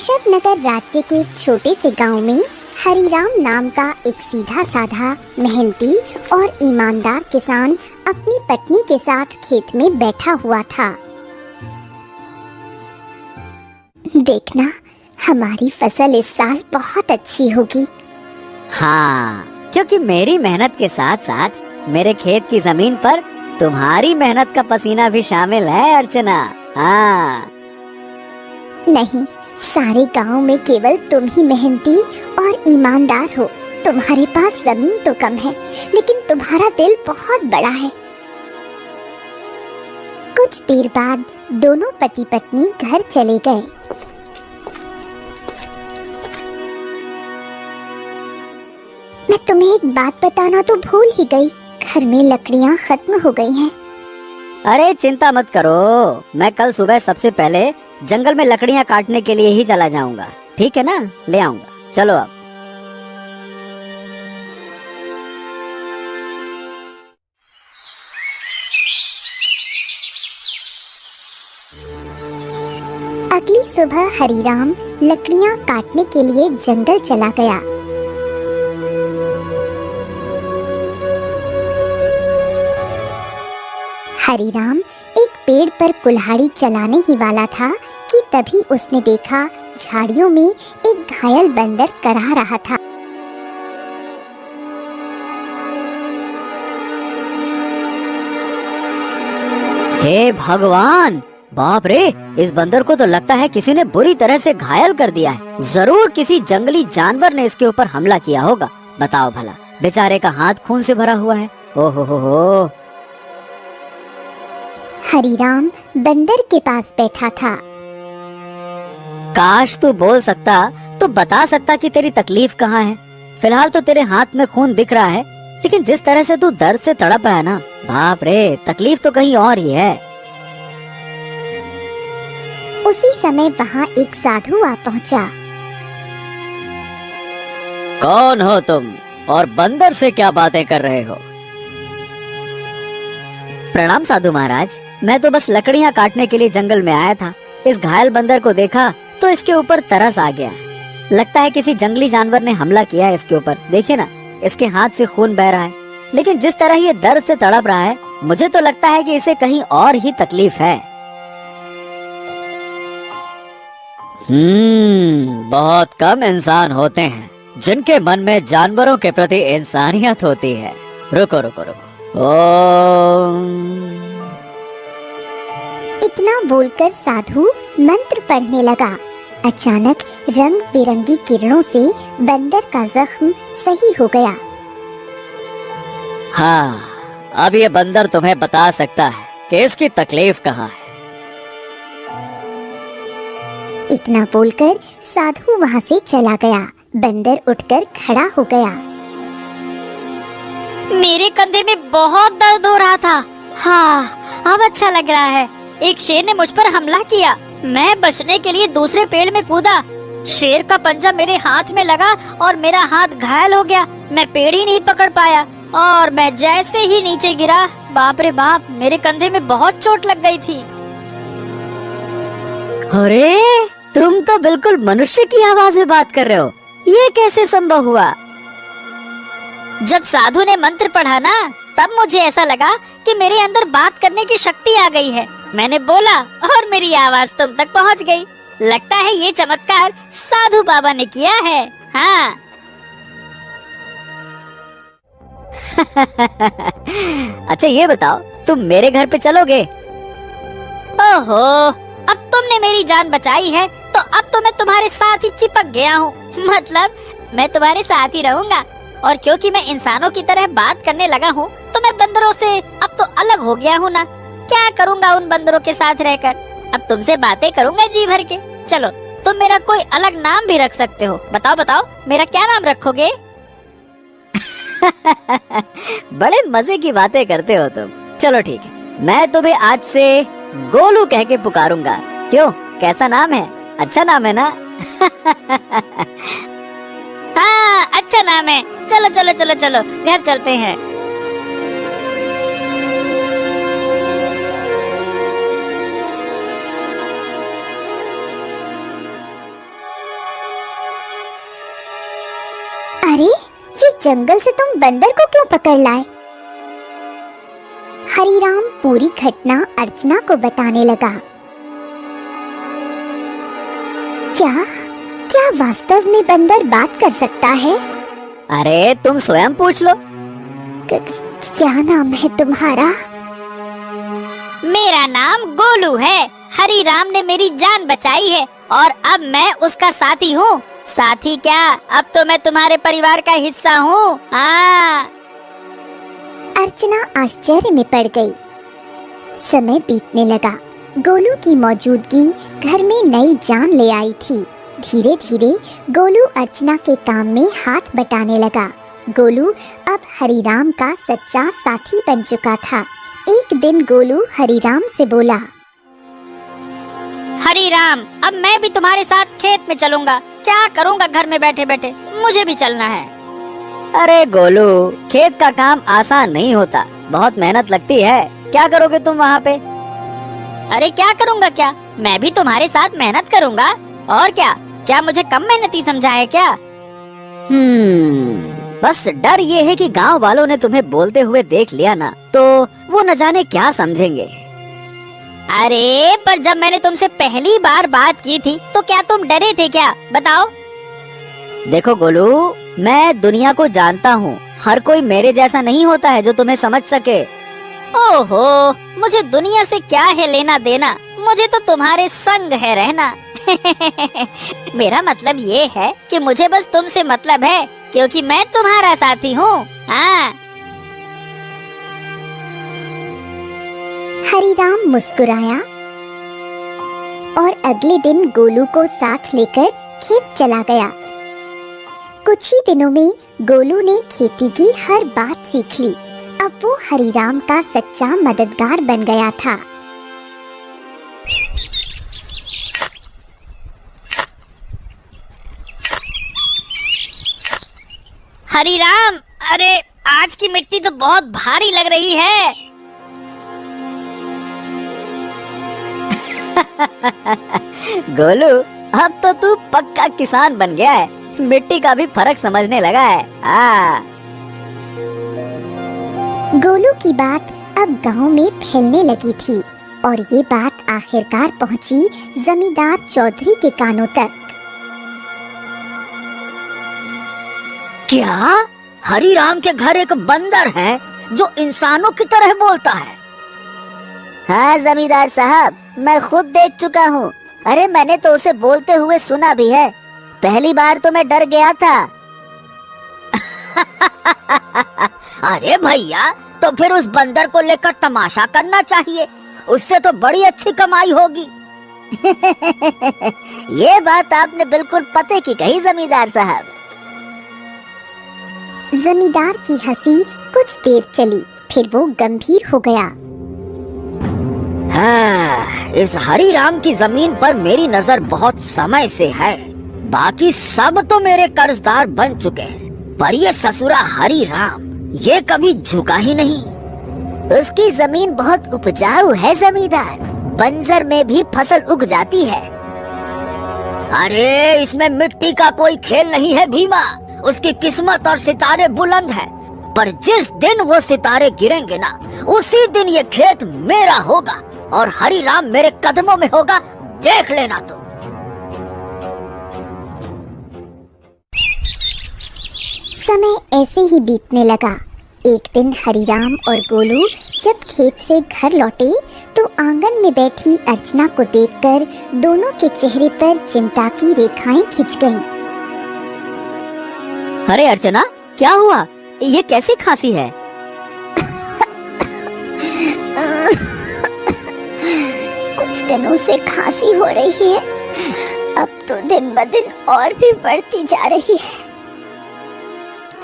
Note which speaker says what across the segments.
Speaker 1: ऋषभ नगर राज्य के एक छोटे से गांव में हरिराम नाम का एक सीधा साधा, मेहनती और ईमानदार किसान अपनी पत्नी के साथ खेत में बैठा हुआ था। देखना, हमारी फसल इस साल बहुत अच्छी होगी।
Speaker 2: हाँ, क्योंकि मेरी मेहनत के साथ साथ मेरे खेत की जमीन पर तुम्हारी मेहनत का पसीना भी शामिल है अर्चना। हाँ।
Speaker 1: नहीं, सारे गांव में केवल तुम ही मेहनती और ईमानदार हो। तुम्हारे पास जमीन तो कम है, लेकिन तुम्हारा दिल बहुत बड़ा है। कुछ देर बाद दोनों पति पत्नी घर चले गए। मैं तुम्हें एक बात बताना तो भूल ही गई, घर में लकड़ियाँ खत्म हो गई हैं।
Speaker 2: अरे चिंता मत करो, मैं कल सुबह सबसे पहले जंगल में लकड़ियाँ काटने के लिए ही चला जाऊंगा। ठीक है ना, ले आऊंगा। चलो अब।
Speaker 1: अगली सुबह हरिराम लकड़ियाँ काटने के लिए जंगल चला गया। हरिराम एक पेड़ पर कुल्हाड़ी चलाने ही वाला था कि तभी उसने देखा झाड़ियों में एक घायल बंदर करहा रहा था।
Speaker 2: हे भगवान, बाप रे, इस बंदर को तो लगता है किसी ने बुरी तरह से घायल कर दिया है। जरूर किसी जंगली जानवर ने इसके ऊपर हमला किया होगा। बताओ भला, बेचारे का हाथ खून से भरा हुआ है। ओहो हो।
Speaker 1: हरिराम बंदर के पास बैठा था।
Speaker 2: काश तू बोल सकता तो बता सकता कि तेरी तकलीफ कहाँ है। फिलहाल तो तेरे हाथ में खून दिख रहा है, लेकिन जिस तरह से तू दर्द से तड़प रहा है ना, बाप रे, तकलीफ तो कहीं और ही है।
Speaker 1: उसी समय वहाँ एक साधु आ पहुँचा।
Speaker 2: कौन हो तुम और बंदर से क्या बातें कर रहे हो? प्रणाम साधु महाराज, मैं तो बस लकड़ियाँ काटने के लिए जंगल में आया था। इस घायल बंदर को देखा तो इसके ऊपर तरस आ गया। लगता है किसी जंगली जानवर ने हमला किया है इसके ऊपर। देखिए ना, इसके हाथ से खून बह रहा है, लेकिन जिस तरह ये दर्द से तड़प रहा है, मुझे तो लगता है कि इसे कहीं और ही तकलीफ है। बहुत कम इंसान होते हैं जिनके मन में जानवरों के प्रति इंसानियत होती है। रुको रुको रुको।
Speaker 1: इतना बोलकर साधु मंत्र पढ़ने लगा। अचानक रंग बिरंगी किरणों से बंदर का जख्म सही हो गया।
Speaker 2: हाँ, अब ये बंदर तुम्हें बता सकता है कि इसकी तकलीफ कहाँ है।
Speaker 1: इतना बोलकर साधु वहाँ से चला गया। बंदर उठकर खड़ा हो गया।
Speaker 3: मेरे कंधे में बहुत दर्द हो रहा था। हाँ, अब अच्छा लग रहा है। एक शेर ने मुझ पर हमला किया। मैं बचने के लिए दूसरे पेड़ में कूदा। शेर का पंजा मेरे हाथ में लगा और मेरा हाथ घायल हो गया। मैं पेड़ ही नहीं पकड़ पाया और मैं जैसे ही नीचे गिरा, बाप रे बाप, मेरे कंधे में बहुत चोट लग गई थी।
Speaker 2: अरे, तुम तो बिल्कुल मनुष्य की आवाज में बात कर रहे हो। ये कैसे संभव हुआ?
Speaker 3: जब साधु ने मंत्र पढ़ा ना, तब मुझे ऐसा लगा कि मेरे अंदर बात करने की शक्ति आ गई है। मैंने बोला और मेरी आवाज तुम तक पहुंच गई। लगता है ये चमत्कार साधु बाबा ने किया है। हाँ।
Speaker 2: अच्छा ये बताओ, तुम मेरे घर पे चलोगे?
Speaker 3: ओहो, अब तुमने मेरी जान बचाई है तो अब तो मैं तुम्हारे साथ ही चिपक गया हूँ। मतलब मैं तुम्हारे साथ ही रहूंगा। और क्योंकि मैं इंसानों की तरह बात करने लगा हूँ, तो मैं बंदरों से अब तो अलग हो गया हूँ ना। क्या करूँगा उन बंदरों के साथ रहकर? अब तुमसे बातें करूँगा जी भर के। चलो, तुम मेरा कोई अलग नाम भी रख सकते हो। बताओ बताओ, मेरा क्या नाम रखोगे?
Speaker 2: बड़े मजे की बातें करते हो तुम। चलो ठीक है, मैं तुम्हें आज से गोलू कह के पुकारूंगा। क्यों, कैसा नाम है? अच्छा नाम है ना?
Speaker 3: हाँ, अच्छा नाम है। चलो चलो चलो चलो, घर चलते हैं।
Speaker 1: जंगल से तुम बंदर को क्यों पकड़ लाए? हरिराम पूरी घटना अर्चना को बताने लगा। क्या क्या वास्तव में बंदर बात कर सकता है?
Speaker 2: अरे तुम स्वयं पूछ लो।
Speaker 1: क्या नाम है तुम्हारा?
Speaker 3: मेरा नाम गोलू है। हरिराम ने मेरी जान बचाई है और अब मैं उसका साथी हूँ। साथी क्या, अब तो मैं तुम्हारे परिवार का हिस्सा हूँ। हाँ।
Speaker 1: अर्चना आश्चर्य में पड़ गई। समय बीतने लगा। गोलू की मौजूदगी घर में नई जान ले आई थी। धीरे धीरे गोलू अर्चना के काम में हाथ बटाने लगा। गोलू अब हरिराम का सच्चा साथी बन चुका था। एक दिन गोलू हरिराम से बोला,
Speaker 3: हरिराम, अब मैं भी तुम्हारे साथ खेत में चलूंगा। क्या करूंगा घर में बैठे बैठे, मुझे भी चलना है।
Speaker 2: अरे गोलू, खेत का काम आसान नहीं होता, बहुत मेहनत लगती है। क्या करोगे तुम वहाँ पे?
Speaker 3: अरे क्या करूंगा क्या, मैं भी तुम्हारे साथ मेहनत करूंगा। और क्या मुझे कम मेहनती समझा है क्या?
Speaker 2: बस डर ये है कि गांव वालों ने तुम्हें बोलते हुए देख लिया ना, तो वो न जाने क्या समझेंगे।
Speaker 3: अरे पर जब मैंने तुमसे पहली बार बात की थी तो क्या तुम डरे थे क्या, बताओ?
Speaker 2: देखो गोलू, मैं दुनिया को जानता हूँ। हर कोई मेरे जैसा नहीं होता है जो तुम्हें समझ सके।
Speaker 3: ओहो, मुझे दुनिया से क्या है लेना देना, मुझे तो तुम्हारे संग है रहना। मेरा मतलब ये है कि मुझे बस तुमसे मतलब है, क्योंकि मैं तुम्हारा साथी हूँ। हाँ।
Speaker 1: हरिराम मुस्कुराया और अगले दिन गोलू को साथ लेकर खेत चला गया। कुछ ही दिनों में गोलू ने खेती की हर बात सीख ली। अब वो हरिराम का सच्चा मददगार बन गया था।
Speaker 3: हरिराम, अरे आज की मिट्टी तो बहुत भारी लग रही है।
Speaker 2: गोलू, अब तो तू पक्का किसान बन गया है। मिट्टी का भी फर्क समझने लगा है।
Speaker 1: गोलू की बात अब गांव में फैलने लगी थी और ये बात आखिरकार पहुंची जमींदार चौधरी के कानों तक।
Speaker 2: क्या हरिराम के घर एक बंदर है जो इंसानों की तरह बोलता है?
Speaker 4: हाँ जमींदार साहब, मैं खुद देख चुका हूँ। अरे मैंने तो उसे बोलते हुए सुना भी है। पहली बार तो मैं डर गया था।
Speaker 2: अरे भैया, तो फिर उस बंदर को लेकर तमाशा करना चाहिए, उससे तो बड़ी अच्छी कमाई होगी।
Speaker 4: ये बात आपने बिल्कुल पते की कही जमींदार साहब।
Speaker 1: जमींदार की हंसी कुछ देर चली, फिर वो गंभीर हो गया।
Speaker 2: हाँ, इस हरिराम की जमीन पर मेरी नजर बहुत समय से है। बाकी सब तो मेरे कर्जदार बन चुके हैं, पर ये ससुरा हरिराम ये कभी झुका ही नहीं।
Speaker 4: उसकी जमीन बहुत उपजाऊ है जमींदार, बंजर में भी फसल उग जाती है।
Speaker 2: अरे इसमें मिट्टी का कोई खेल नहीं है भीमा। उसकी किस्मत और सितारे बुलंद है, पर जिस दिन वो सितारे गिरेंगे ना, उसी दिन ये खेत मेरा होगा और हरिराम मेरे कदमों में होगा, देख लेना तो।
Speaker 1: समय ऐसे ही बीतने लगा। एक दिन हरिराम और गोलू जब खेत से घर लौटे तो आंगन में बैठी अर्चना को देखकर दोनों के चेहरे पर चिंता की रेखाएं खिंच गईं।
Speaker 2: अरे अर्चना, क्या हुआ? ये कैसी खांसी है?
Speaker 1: कुछ दिनों से खांसी हो रही है, अब तो दिन ब दिन और भी बढ़ती जा रही है।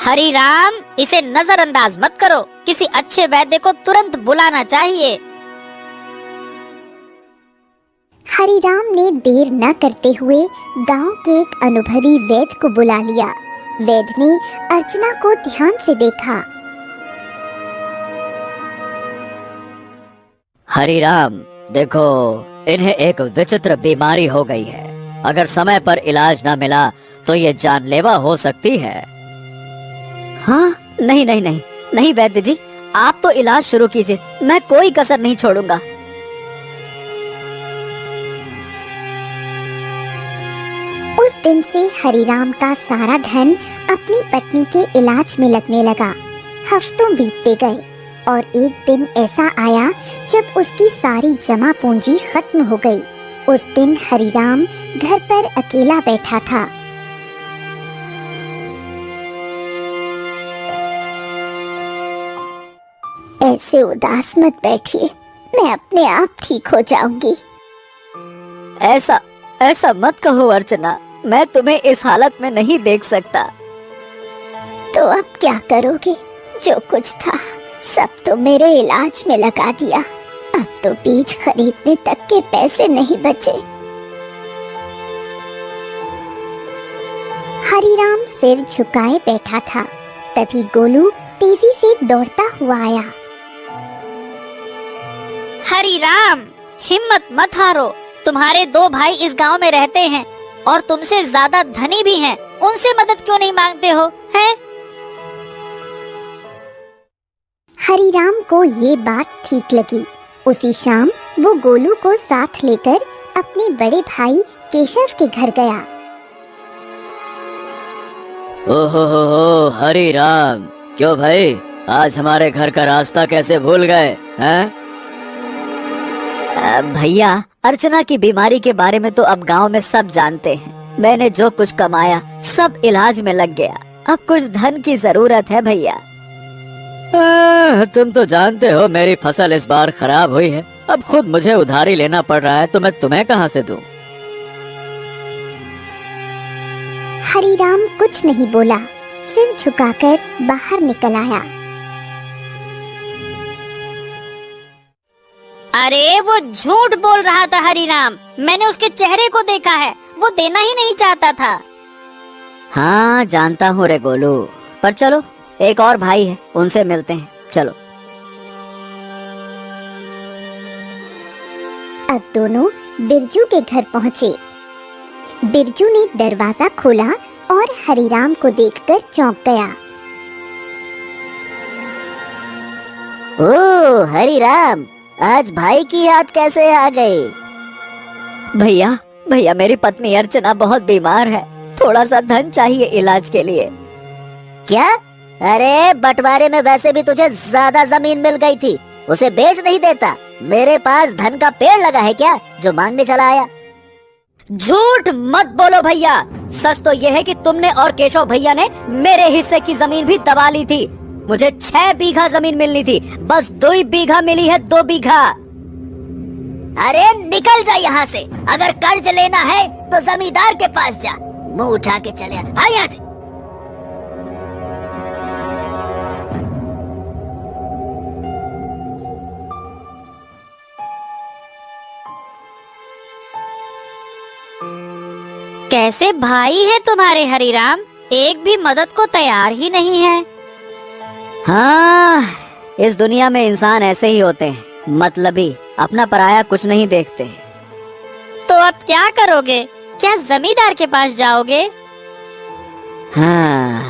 Speaker 3: हरिराम, इसे नजरअंदाज मत करो, किसी अच्छे वैद्य को तुरंत बुलाना चाहिए।
Speaker 1: हरिराम ने देर न करते हुए गांव के एक अनुभवी वैद्य को बुला लिया। वैद्य ने अर्चना को ध्यान से देखा।
Speaker 2: हरिराम, देखो, इन्हें एक विचित्र बीमारी हो गई है। अगर समय पर इलाज न मिला तो ये जानलेवा हो सकती है। हाँ, नहीं नहीं नहीं नहीं वैद्य जी, आप तो इलाज शुरू कीजिए, मैं कोई कसर नहीं छोड़ूंगा।
Speaker 1: उस दिन से हरिराम का सारा धन अपनी पत्नी के इलाज में लगने लगा। हफ्तों बीतते गए और एक दिन ऐसा आया जब उसकी सारी जमा पूंजी खत्म हो गई। उस दिन हरिराम घर पर अकेला बैठा था। ऐसे उदास मत बैठिए, मैं अपने आप ठीक हो जाऊंगी।
Speaker 2: ऐसा ऐसा मत कहो अर्चना, मैं तुम्हें इस हालत में नहीं देख सकता।
Speaker 1: तो अब क्या करोगे? जो कुछ था सब तो मेरे इलाज में लगा दिया। अब तो बीज खरीदने तक के पैसे नहीं बचे। हरिराम सिर झुकाए बैठा था। तभी गोलू तेजी से दौड़ता हुआ आया।
Speaker 3: हरिराम, हिम्मत मत हारो। तुम्हारे 2 भाई इस गांव में रहते हैं और तुमसे ज्यादा धनी भी हैं। उनसे मदद क्यों नहीं मांगते हो, हैं?
Speaker 1: हरिराम को ये बात ठीक लगी। उसी शाम वो गोलू को साथ लेकर अपने बड़े भाई केशव के घर गया।
Speaker 5: ओहो हरी राम, क्यों भाई आज हमारे घर का रास्ता कैसे भूल गए हैं?
Speaker 2: भैया, अर्चना की बीमारी के बारे में तो अब गांव में सब जानते हैं। मैंने जो कुछ कमाया सब इलाज में लग गया। अब कुछ धन की जरूरत है भैया।
Speaker 5: तुम तो जानते हो मेरी फसल इस बार खराब हुई है। अब खुद मुझे उधारी लेना पड़ रहा है तो मैं तुम्हें कहाँ से दूं?
Speaker 1: हरिराम कुछ नहीं बोला, सिर झुकाकर बाहर निकल आया।
Speaker 3: अरे वो झूठ बोल रहा था हरिराम, मैंने उसके चेहरे को देखा है, वो देना ही नहीं चाहता था।
Speaker 2: हाँ जानता हूँ रे गोलू, पर चलो एक और भाई है, उनसे मिलते हैं, चलो।
Speaker 1: अब दोनों बिरजू के घर पहुँचे। बिरजू ने दरवाजा खोला और हरिराम को देखकर चौंक गया।
Speaker 4: ओ हरिराम, आज भाई की याद कैसे आ गई?
Speaker 2: भैया भैया, मेरी पत्नी अर्चना बहुत बीमार है, थोड़ा सा धन चाहिए इलाज के लिए।
Speaker 4: क्या? अरे बंटवारे में वैसे भी तुझे ज्यादा जमीन मिल गई थी, उसे बेच नहीं देता? मेरे पास धन का पेड़ लगा है क्या जो मांगने चला आया?
Speaker 2: झूठ मत बोलो भैया, सच तो यह है कि तुमने और केशव भैया ने मेरे हिस्से की जमीन भी दबा ली थी। मुझे 6 बीघा जमीन मिलनी थी, बस 2 बीघा मिली है, 2 बीघा।
Speaker 4: अरे निकल जा यहाँ से, अगर कर्ज लेना है तो जमींदार के पास जा, मुंह उठा के चले आ यहाँ से।
Speaker 3: कैसे भाई है तुम्हारे हरिराम, एक भी मदद को तैयार ही नहीं है।
Speaker 2: हाँ, इस दुनिया में इंसान ऐसे ही होते हैं, मतलबी, अपना पराया कुछ नहीं देखते।
Speaker 3: तो अब क्या करोगे? क्या जमींदार के पास जाओगे?
Speaker 2: हाँ,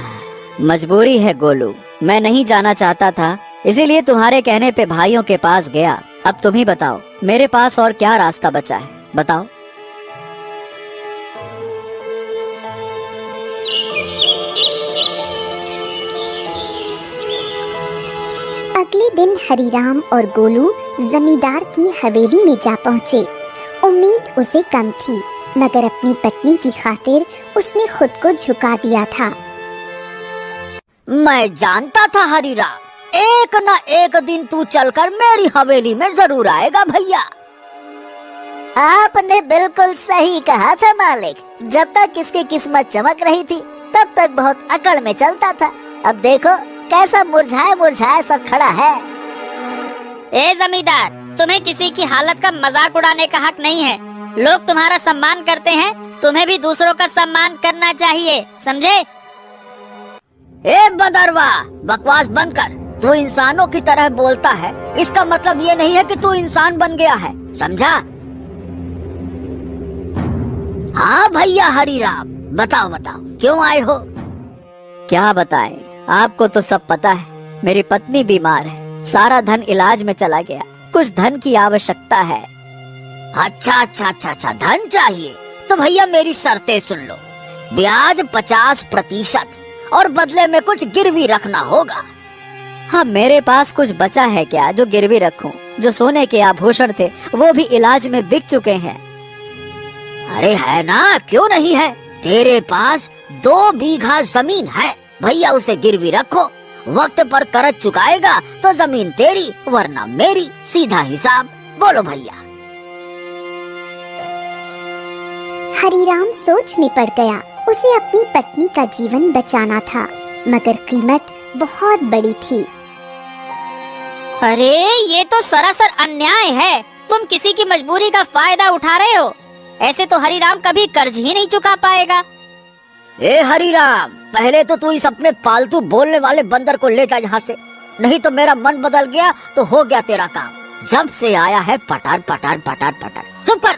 Speaker 2: मजबूरी है गोलू, मैं नहीं जाना चाहता था, इसीलिए तुम्हारे कहने पे भाइयों के पास गया। अब तुम ही बताओ, मेरे पास और क्या रास्ता बचा है, बताओ।
Speaker 1: अगले दिन हरिराम और गोलू जमींदार की हवेली में जा पहुँचे। उम्मीद उसे कम थी, मगर अपनी पत्नी की खातिर उसने खुद को झुका दिया था।
Speaker 4: मैं जानता था हरिराम, एक न एक दिन तू चलकर मेरी हवेली में जरूर आएगा भैया। आपने बिल्कुल सही कहा था मालिक, जब तक किसकी किस्मत चमक रही थी तब तक बहुत अकड़ में चलता था। अब देखो कैसा मुरझाया मुरझाया सा खड़ा है।
Speaker 3: ए जमींदार, तुम्हें किसी की हालत का मजाक उड़ाने का हक नहीं है। लोग तुम्हारा सम्मान करते हैं, तुम्हें भी दूसरों का सम्मान करना चाहिए, समझे?
Speaker 4: ए बदरवा, बकवास बंद कर। तू इंसानों की तरह बोलता है, इसका मतलब ये नहीं है कि तू इंसान बन गया है, समझा? हाँ भैया हरिराम, बताओ बताओ क्यों आए हो?
Speaker 2: क्या बताएं, आपको तो सब पता है, मेरी पत्नी बीमार है, सारा धन इलाज में चला गया, कुछ धन की आवश्यकता है।
Speaker 4: अच्छा, धन चाहिए तो भैया मेरी शर्तें सुन लो। ब्याज 50% और बदले में कुछ गिरवी रखना होगा।
Speaker 2: हाँ, मेरे पास कुछ बचा है क्या जो गिरवी रखूं? जो सोने के आभूषण थे वो भी इलाज में बिक चुके हैं।
Speaker 4: अरे है ना, क्यों नहीं है? तेरे पास 2 बीघा जमीन है, भैया उसे गिरवी रखो। वक्त पर कर्ज चुकाएगा तो जमीन तेरी वरना मेरी, सीधा हिसाब। बोलो भैया।
Speaker 1: हरीराम सोच में पड़ गया। उसे अपनी पत्नी का जीवन बचाना था, मगर कीमत बहुत बड़ी थी।
Speaker 3: अरे ये तो सरासर अन्याय है। तुम किसी की मजबूरी का फायदा उठा रहे हो। ऐसे तो हरीराम कभी कर्ज ही नहीं चुका पाएगा।
Speaker 4: ए हरीराम, पहले तो तू इस अपने पालतू बोलने वाले बंदर को ले जा यहाँ से, नहीं तो मेरा मन बदल गया तो हो गया तेरा काम। जब से आया है पटार पटार पटार पटार। चुप कर।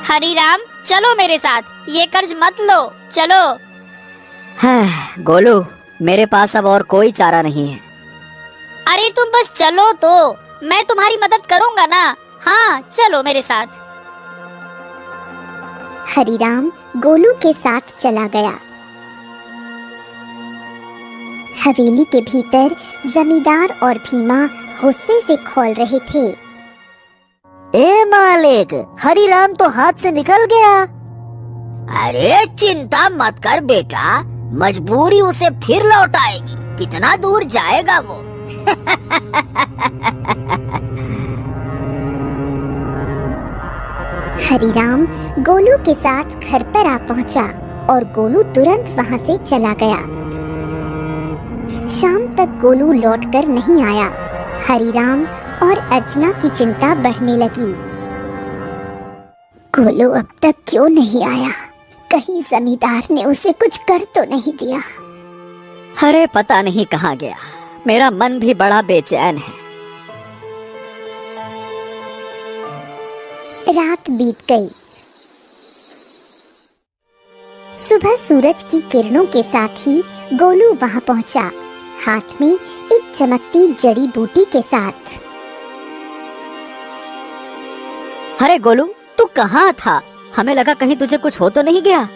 Speaker 3: हरीराम चलो मेरे साथ, ये कर्ज मत लो, चलो।
Speaker 2: हाँ, गोलू, मेरे पास अब और कोई चारा नहीं है।
Speaker 3: अरे तुम बस चलो तो, मैं तुम्हारी मदद करूंगा ना। हाँ चलो मेरे साथ।
Speaker 1: हरीराम गोलू के साथ चला गया। हवेली के भीतर जमींदार और भीमा गुस्से से खौल रहे थे।
Speaker 4: ए मालिक, हरीराम तो हाथ से निकल गया। अरे चिंता मत कर बेटा, मजबूरी उसे फिर लौट आएगी। कितना दूर जाएगा वो?
Speaker 1: हरीराम गोलू के साथ घर पर आ पहुंचा और गोलू तुरंत वहां से चला गया। शाम तक गोलू लौटकर नहीं आया। हरीराम और अर्चना की चिंता बढ़ने लगी। गोलू अब तक क्यों नहीं आया? कहीं जमींदार ने उसे कुछ कर तो नहीं दिया?
Speaker 2: अरे पता नहीं कहाँ गया। मेरा मन भी बड़ा बेचैन है।
Speaker 1: रात बीत गई। सुबह सूरज की किरणों के साथ ही गोलू वहां पहुंचा, हाथ में एक चमकती जड़ी बूटी के साथ।
Speaker 2: अरे गोलू, तू कहाँ था? हमें लगा कहीं तुझे कुछ हो तो नहीं गया।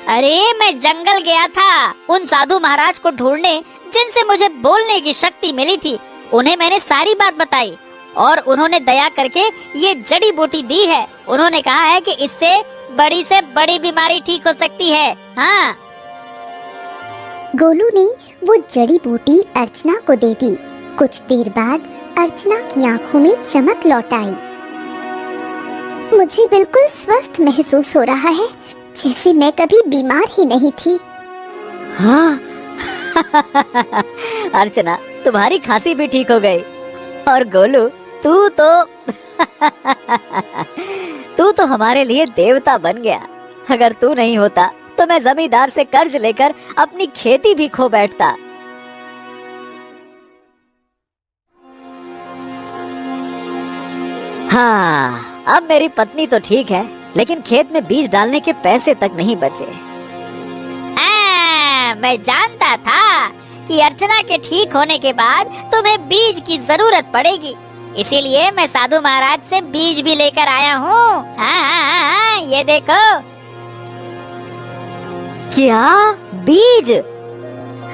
Speaker 3: अरे मैं जंगल गया था उन साधु महाराज को ढूंढने जिनसे मुझे बोलने की शक्ति मिली थी। उन्हें मैंने सारी बात बताई और उन्होंने दया करके ये जड़ी बूटी दी है। उन्होंने कहा है कि इससे बड़ी बीमारी ठीक हो सकती है। हाँ।
Speaker 1: गोलू ने वो जड़ी बूटी अर्चना को दे दी। कुछ देर बाद अर्चना की आंखों में चमक लौट आई। मुझे बिल्कुल स्वस्थ महसूस हो रहा है, जैसे मैं कभी बीमार ही नहीं थी।
Speaker 2: हाँ। अर्चना, तुम्हारी खांसी भी ठीक हो गई। और गोलू, तू तो हमारे लिए देवता बन गया। अगर तू नहीं होता तो मैं जमींदार से कर्ज लेकर अपनी खेती भी खो बैठता। हाँ, अब मेरी पत्नी तो ठीक है, लेकिन खेत में बीज डालने के पैसे तक नहीं बचे।
Speaker 3: मैं जानता था कि अर्चना के ठीक होने के बाद तुम्हें बीज की जरूरत पड़ेगी, इसीलिए मैं साधु महाराज से बीज भी लेकर आया हूँ। हाँ, ये देखो।
Speaker 2: क्या बीज?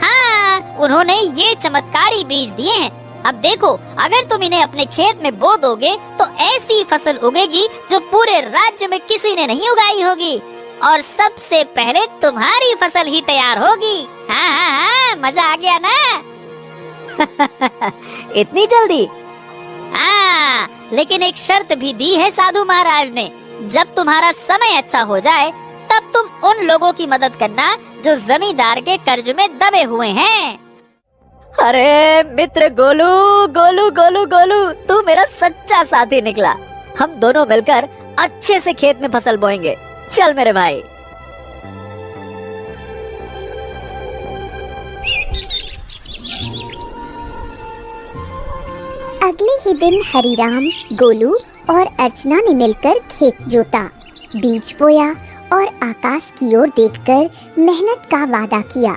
Speaker 3: हाँ, उन्होंने ये चमत्कारी बीज दिए हैं। अब देखो, अगर तुम इन्हें अपने खेत में बो दोगे तो ऐसी फसल उगेगी जो पूरे राज्य में किसी ने नहीं उगाई होगी, और सबसे पहले तुम्हारी फसल ही तैयार होगी। हाँ, मजा आ गया ना?
Speaker 2: इतनी जल्दी?
Speaker 3: हाँ, लेकिन एक शर्त भी दी है साधु महाराज ने। जब तुम्हारा समय अच्छा हो जाए तब तुम उन लोगों की मदद करना जो जमींदार के कर्ज में दबे हुए हैं।
Speaker 2: अरे मित्र गोलू, गोलू गोलू गोलू, तू मेरा सच्चा साथी निकला। हम दोनों मिलकर अच्छे से खेत में फसल बोएंगे। चल मेरे भाई।
Speaker 1: अगले ही दिन हरीराम, गोलू और अर्चना ने मिलकर खेत जोता, बीज बोया और आकाश की ओर देखकर मेहनत का वादा किया।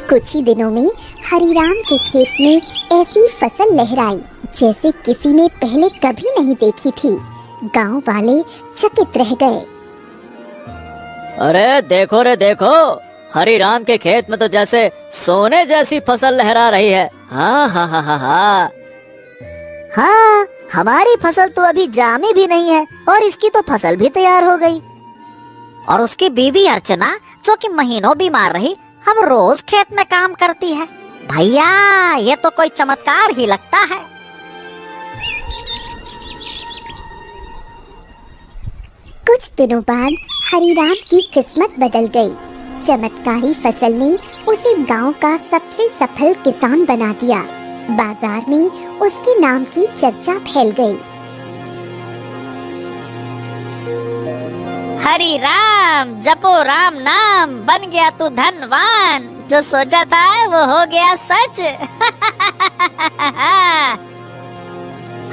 Speaker 1: कुछ ही दिनों में हरिराम के खेत में ऐसी फसल लहराई जैसे किसी ने पहले कभी नहीं देखी थी। गांव वाले चकित रह गए।
Speaker 5: अरे देखो रे देखो, हरिराम के खेत में तो जैसे सोने जैसी फसल लहरा रही है। हाँ हाँ हाँ हाँ हाँ।
Speaker 4: हाँ, हमारी फसल तो अभी जामी भी नहीं है और इसकी तो फसल भी तैयार हो गई।
Speaker 3: और उसकी बीवी अर्चना जो कि महीनों बीमार रही, अब रोज खेत में काम करती है। भैया ये तो कोई चमत्कार ही लगता है।
Speaker 1: कुछ दिनों बाद हरिराम की किस्मत बदल गई। चमत्कारी फसल ने उसे गांव का सबसे सफल किसान बना दिया। बाजार में उसके नाम की चर्चा फैल गई।
Speaker 3: हरि राम जपो राम नाम, बन गया तू धनवान। जो सोचा था वो हो गया सच।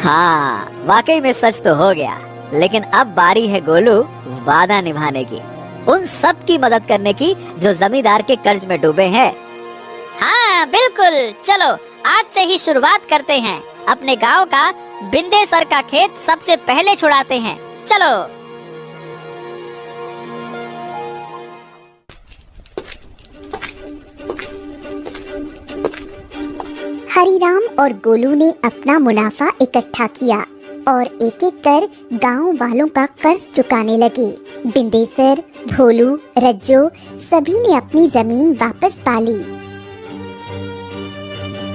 Speaker 2: हाँ, वाकई में सच तो हो गया। लेकिन अब बारी है गोलू वादा निभाने की, उन सब की मदद करने की जो जमींदार के कर्ज में डूबे हैं।
Speaker 3: हाँ बिल्कुल, चलो आज से ही शुरुआत करते हैं। अपने गांव का बिंदेसर का खेत सबसे पहले छुड़ाते हैं। चलो।
Speaker 1: हरिराम और गोलू ने अपना मुनाफा इकट्ठा किया और एक एक कर गांव वालों का कर्ज चुकाने लगे। बिंदेसर, भोलू, रज्जो सभी ने अपनी जमीन वापस पा ली।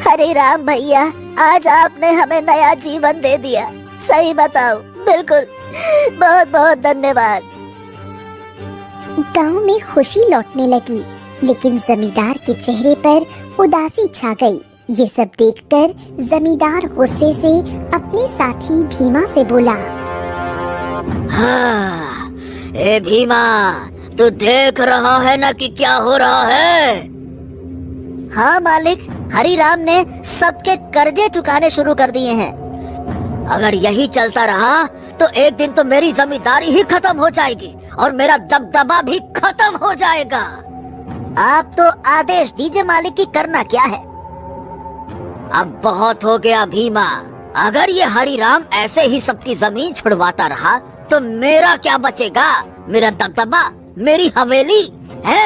Speaker 4: हरे राम भैया, आज आपने हमें नया जीवन दे दिया। सही बताओ, बिल्कुल, बहुत बहुत धन्यवाद।
Speaker 1: गांव में खुशी लौटने लगी, लेकिन जमींदार के चेहरे पर उदासी छा गई। ये सब देखकर जमींदार गुस्से से अपने साथी भीमा से बोला,
Speaker 4: हाँ, ए भीमा, तू देख रहा है ना कि क्या हो रहा है? हाँ मालिक, हरिराम ने सबके कर्जे चुकाने शुरू कर दिए हैं। अगर यही चलता रहा तो एक दिन तो मेरी जमींदारी ही खत्म हो जाएगी और मेरा दबदबा भी खत्म हो जाएगा। आप तो आदेश दीजिए मालिक की करना क्या है। अब बहुत हो गया भीमा, अगर ये हरिराम ऐसे ही सबकी जमीन छुड़वाता रहा तो मेरा क्या बचेगा? मेरा दबदबा, मेरी हवेली है।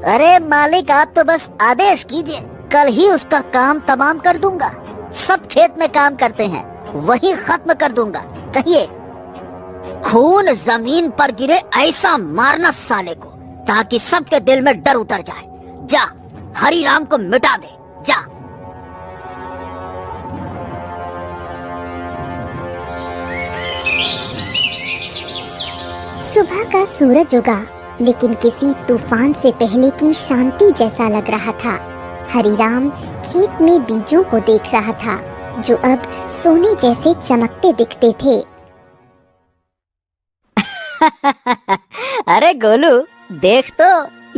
Speaker 4: अरे मालिक, आप तो बस आदेश कीजिए, कल ही उसका काम तमाम कर दूंगा। सब खेत में काम करते हैं, वही खत्म कर दूंगा। कहिए, खून जमीन पर गिरे ऐसा मारना साले को, ताकि सबके दिल में डर उतर जाए। जा, हरिराम को मिटा दे, जा।
Speaker 1: सुबह का सूरज उगा, लेकिन किसी तूफान से पहले की शांति जैसा लग रहा था। हरिराम खेत में बीजों को देख रहा था, जो अब सोने जैसे चमकते दिखते थे।
Speaker 2: अरे गोलू, देख तो,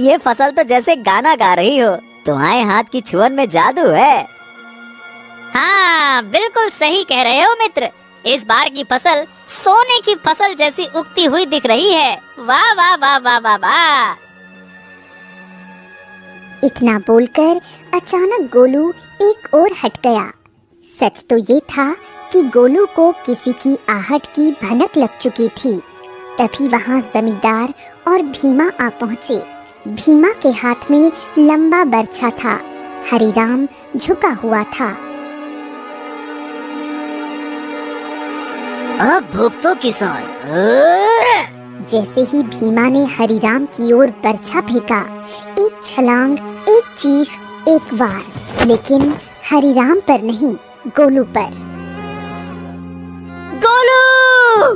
Speaker 2: ये फसल तो जैसे गाना गा रही हो। तुम्हारे हाथ की छुअन में जादू है।
Speaker 3: हाँ बिल्कुल सही कह रहे हो मित्र, इस बार की फसल सोने की फसल जैसी उगती हुई दिख रही है। वाह वाह वाह वाह वाह वाह।
Speaker 1: इतना बोलकर अचानक गोलू एक ओर हट गया। सच तो ये था कि गोलू को किसी की आहट की भनक लग चुकी थी। तभी वहाँ जमींदार और भीमा आ पहुँचे। भीमा के हाथ में लंबा बर्छा था। हरिराम झुका हुआ था।
Speaker 4: अब भुगतो किसान।
Speaker 1: जैसे ही भीमा ने हरिराम की ओर बर्छा फेंका, एक छलांग, एक चीख, एक वार, लेकिन हरिराम पर नहीं, गोलू पर।
Speaker 2: गोलू!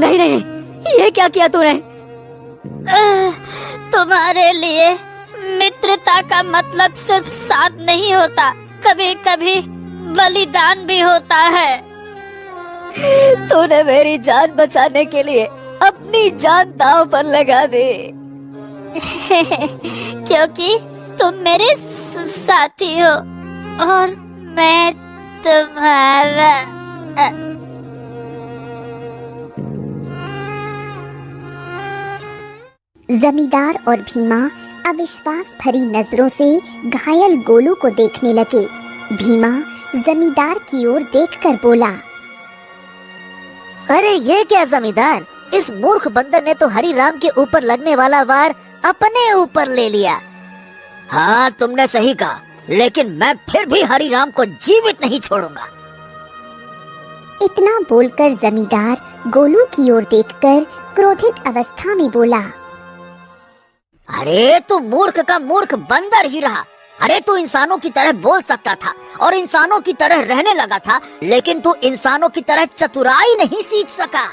Speaker 2: नहीं नहीं, ये क्या किया तूने?
Speaker 3: तुम्हारे लिए मित्रता का मतलब सिर्फ साथ नहीं होता, कभी कभी बलिदान भी होता है।
Speaker 2: तूने मेरी जान बचाने के लिए अपनी जान दांव पर लगा दी।
Speaker 3: क्योंकि तुम मेरे साथी हो और मैं तुम्हारा।
Speaker 1: जमींदार और भीमा अविश्वास भरी नजरों से घायल गोलू को देखने लगे। भीमा जमींदार की ओर देखकर बोला,
Speaker 4: अरे ये क्या जमींदार, इस मूर्ख बंदर ने तो हरिराम के ऊपर लगने वाला वार अपने ऊपर ले लिया। हाँ तुमने सही कहा, लेकिन मैं फिर भी हरिराम को जीवित नहीं छोड़ूंगा।
Speaker 1: इतना बोलकर जमींदार गोलू की ओर देखकर क्रोधित अवस्था में बोला,
Speaker 4: अरे तू मूर्ख का मूर्ख बंदर ही रहा। अरे तू इंसानों की तरह बोल सकता था और इंसानों की तरह रहने लगा था, लेकिन तू इंसानों की तरह चतुराई नहीं सीख सका।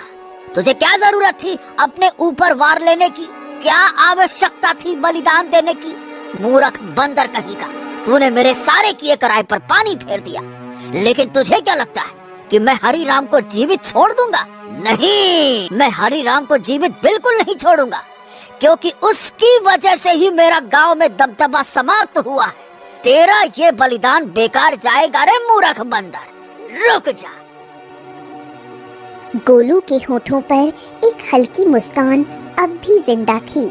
Speaker 4: तुझे क्या जरूरत थी अपने ऊपर वार लेने की? क्या आवश्यकता थी बलिदान देने की? मूर्ख बंदर कहीं का, तूने मेरे सारे किए कराए पर पानी फेर दिया। लेकिन तुझे क्या लगता है कि मैं हरिराम को जीवित छोड़ दूंगा? नहीं, मैं हरिराम को जीवित बिल्कुल नहीं छोड़ूंगा, क्योंकि उसकी वजह से ही मेरा गांव में दबदबा समाप्त हुआ है। तेरा ये बलिदान बेकार जाएगा रे मूर्ख बंदर, रुक जा।
Speaker 1: गोलू के होठों पर एक हल्की मुस्कान अब भी जिंदा थी।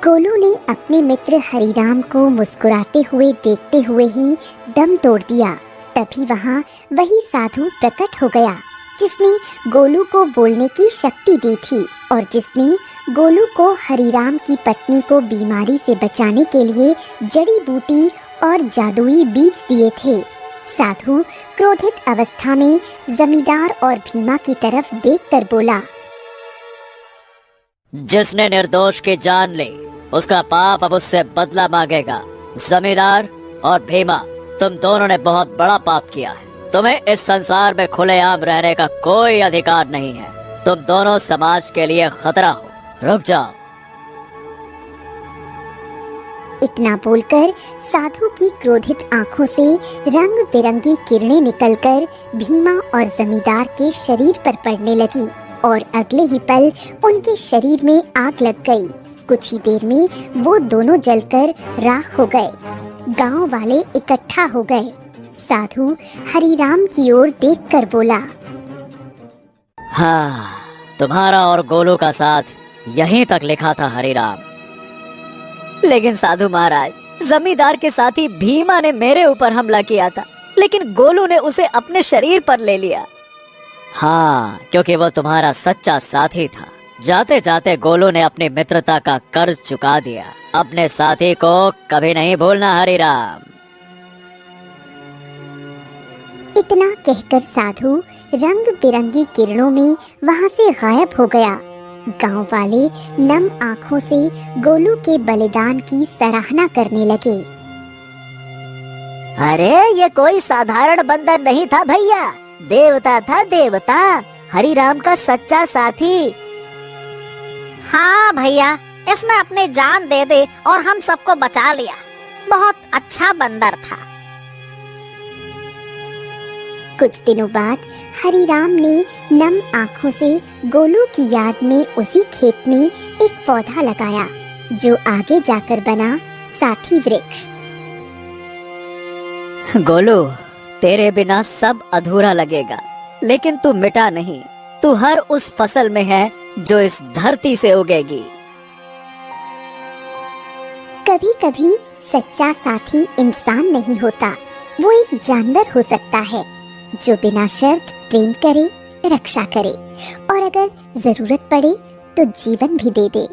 Speaker 1: गोलू ने अपने मित्र हरिराम को मुस्कुराते हुए देखते हुए ही दम तोड़ दिया। तभी वहाँ वही साधु प्रकट हो गया जिसने गोलू को बोलने की शक्ति दी थी और जिसने गोलू को हरिराम की पत्नी को बीमारी से बचाने के लिए जड़ी बूटी और जादुई बीज दिए थे। साधु क्रोधित अवस्था में जमींदार और भीमा की तरफ देखकर बोला,
Speaker 5: जिसने निर्दोष की जान ली उसका पाप अब उससे बदला मांगेगा। जमींदार और भीमा, तुम दोनों ने बहुत बड़ा पाप किया है। तुम्हें इस संसार में खुलेआम रहने का कोई अधिकार नहीं है। तुम दोनों समाज के लिए खतरा हो, रुक जाओ।
Speaker 1: इतना बोलकर साधु की क्रोधित आंखों से रंग बिरंगी किरणें निकलकर भीमा और जमींदार के शरीर पर पड़ने लगी और अगले ही पल उनके शरीर में आग लग गई। कुछ ही देर में वो दोनों जलकर राख हो गए। गांव वाले इकट्ठा हो गए। साधु हरिराम की ओर देखकर बोला,
Speaker 5: हाँ, तुम्हारा और गोलू का साथ यहीं तक लिखा था हरिराम।
Speaker 2: लेकिन साधु महाराज, जमींदार के साथी भीमा ने मेरे ऊपर हमला किया था, लेकिन गोलू ने उसे अपने शरीर पर ले लिया।
Speaker 5: हाँ, क्योंकि वो तुम्हारा सच्चा साथी था। जाते जाते गोलू ने अपनी मित्रता का कर्ज चुका दिया। अपने साथी को कभी नहीं भूलना हरिराम।
Speaker 1: इतना कहकर साधु रंग बिरंगी किरणों में वहाँ से गायब हो गया। गांव वाले नम आंखों से गोलू के बलिदान की सराहना करने लगे।
Speaker 4: अरे ये कोई साधारण बंदर नहीं था भैया, देवता था, देवता, हरिराम का सच्चा साथी।
Speaker 3: हाँ भैया, इसने अपनी जान दे दी और हम सबको बचा लिया। बहुत अच्छा बंदर था।
Speaker 1: कुछ दिनों बाद हरिराम ने नम आंखों से गोलू की याद में उसी खेत में एक पौधा लगाया जो आगे जाकर बना साथी वृक्ष।
Speaker 2: गोलू, तेरे बिना सब अधूरा लगेगा, लेकिन तू मिटा नहीं। तू हर उस फसल में है जो इस धरती से उगेगी।
Speaker 1: कभी कभी सच्चा साथी इंसान नहीं होता, वो एक जानवर हो सकता है जो बिना शर्त प्रेम करे, रक्षा करे और अगर जरूरत पड़े तो जीवन भी दे दे।